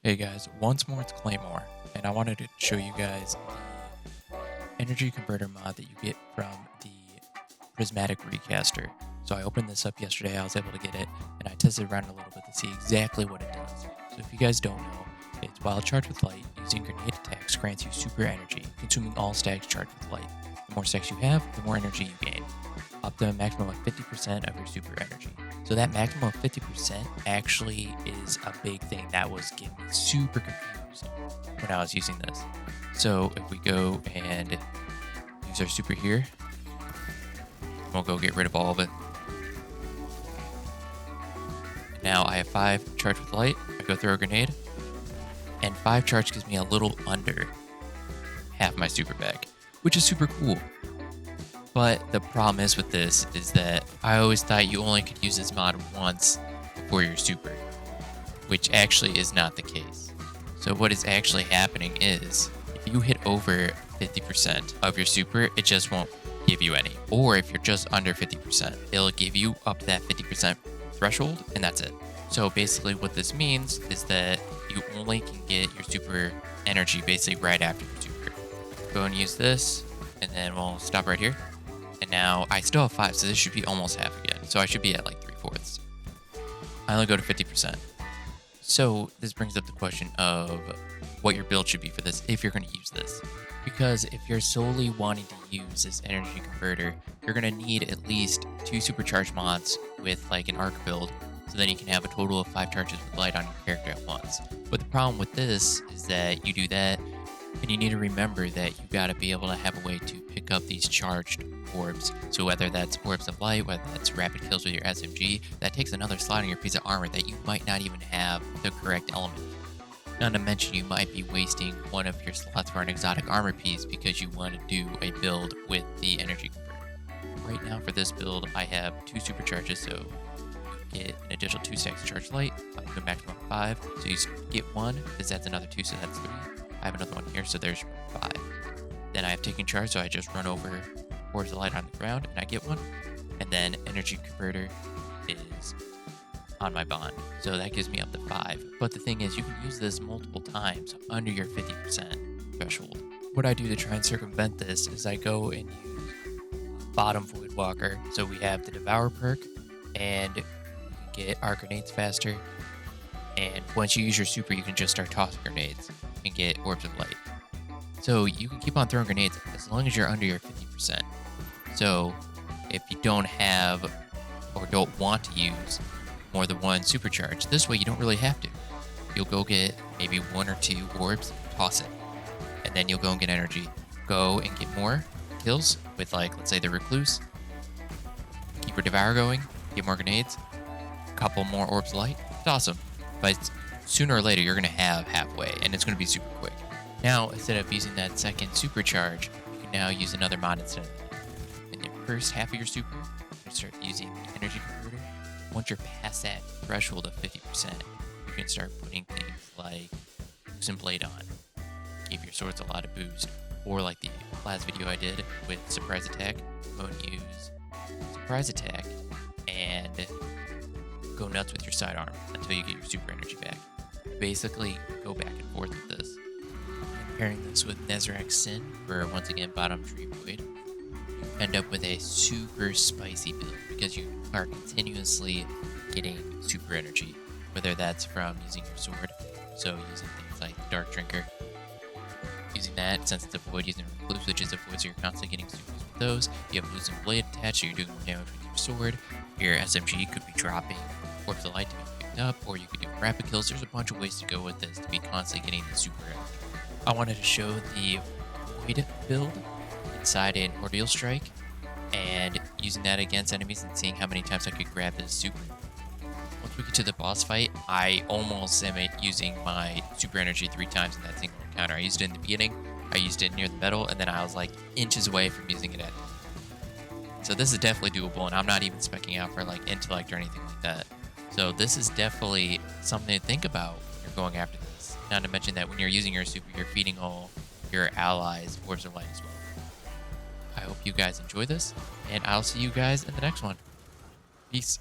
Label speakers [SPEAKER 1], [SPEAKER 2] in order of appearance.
[SPEAKER 1] Hey guys, once more it's Claymoure, and I wanted to show you guys the energy converter mod that you get from the Prismatic Recaster. So I opened this up yesterday, I was able to get it, and I tested around a little bit to see exactly what it does. So if you guys don't know, it's while charged with light, using grenade attacks grants you super energy, consuming all stacks charged with light. The more stacks you have, the more energy you gain, up to a maximum of 50% of your super energy. So that maximum of 50% actually is a big thing that was getting me super confused when I was using this. So if we go and use our super here, we'll go get rid of all of it. Now I have 5 charged with light. I go throw a grenade, and 5 charge gives me a little under half my super back, which is super cool. But the problem is with this is that I always thought you only could use this mod once before your super, which actually is not the case. So what is actually happening is if you hit over 50% of your super, it just won't give you any. Or if you're just under 50%, it'll give you up to that 50% threshold, and that's it. So basically what this means is that you only can get your super energy basically right after your super. Go and use this, and then we'll stop right here. And now I still have 5, so this should be almost half again. So I should be at like 3/4. I only go to 50%. So this brings up the question of what your build should be for this if you're going to use this. Because if you're solely wanting to use this energy converter, you're going to need at least 2 supercharged mods with like an arc build, so then you can have a total of 5 charges with light on your character at once. But the problem with this is that you do that, and you need to remember that you got to be able to have a way to pick up these charged orbs. So whether that's orbs of light, whether that's rapid kills with your SMG, that takes another slot on your piece of armor that you might not even have the correct element. Not to mention you might be wasting one of your slots for an exotic armor piece because you want to do a build with the energy converter. Right now for this build, I have 2 supercharges, so you get an additional 2 stacks of charged light, up to a maximum of 5. So you get 1, because that's another 2, so that's 3. I have another one here, so there's 5. Then I have taking charge, so I just run over towards the light on the ground, and I get 1. And then energy converter is on my bond, so that gives me up to 5. But the thing is, you can use this multiple times under your 50% threshold. What I do to try and circumvent this is I go and use bottom Voidwalker. So we have the Devour perk, and you can get our grenades faster. And once you use your super, you can just start tossing grenades and get orbs of light. So you can keep on throwing grenades as long as you're under your 50%. So if you don't have or don't want to use more than 1 supercharge, this way you don't really have to. You'll go get maybe 1 or 2 orbs, toss it, and then you'll go and get energy. Go and get more kills with, like, let's say the Recluse. Keep your Devour going, get more grenades, a couple more orbs of light. It's awesome. But sooner or later, you're going to have halfway, and it's going to be super quick. Now, instead of using that second supercharge, you can now use another mod instead of that. In the first half of your super, you start using the energy converter. Once you're past that threshold of 50%, you can start putting things like Boost and Blade on. Give your swords a lot of boost. Or like the last video I did with Surprise Attack, go and use Surprise Attack and go nuts with your sidearm until you get your super energy back. Basically, go back and forth with this. And pairing this with Nezarec Sin for, once again, bottom tree void, you end up with a super spicy build because you are continuously getting super energy, whether that's from using your sword, so using things like Dark Drinker, using that since it's a void, using Recluse, which is a void, so you're constantly getting supers with those. You have Losing Blade attached, so you're doing more damage with your sword. Your SMG could be dropping orbs of light to be picked up, or you could do rapid kills. There's a bunch of ways to go with this to be constantly getting the super energy. I wanted to show the void build inside an Ordeal Strike and using that against enemies and seeing how many times I could grab this super. Once we get to the boss fight, I almost am using my super energy 3 times in that single encounter. I used it in the beginning, I used it near the middle, and then I was like inches away from using it at the end. So this is definitely doable, and I'm not even specking out for like intellect or anything like that. So this is definitely something to think about when you're going after this. Not to mention that when you're using your super, you're feeding all your allies orbs of light as well. I hope you guys enjoy this, and I'll see you guys in the next one. Peace.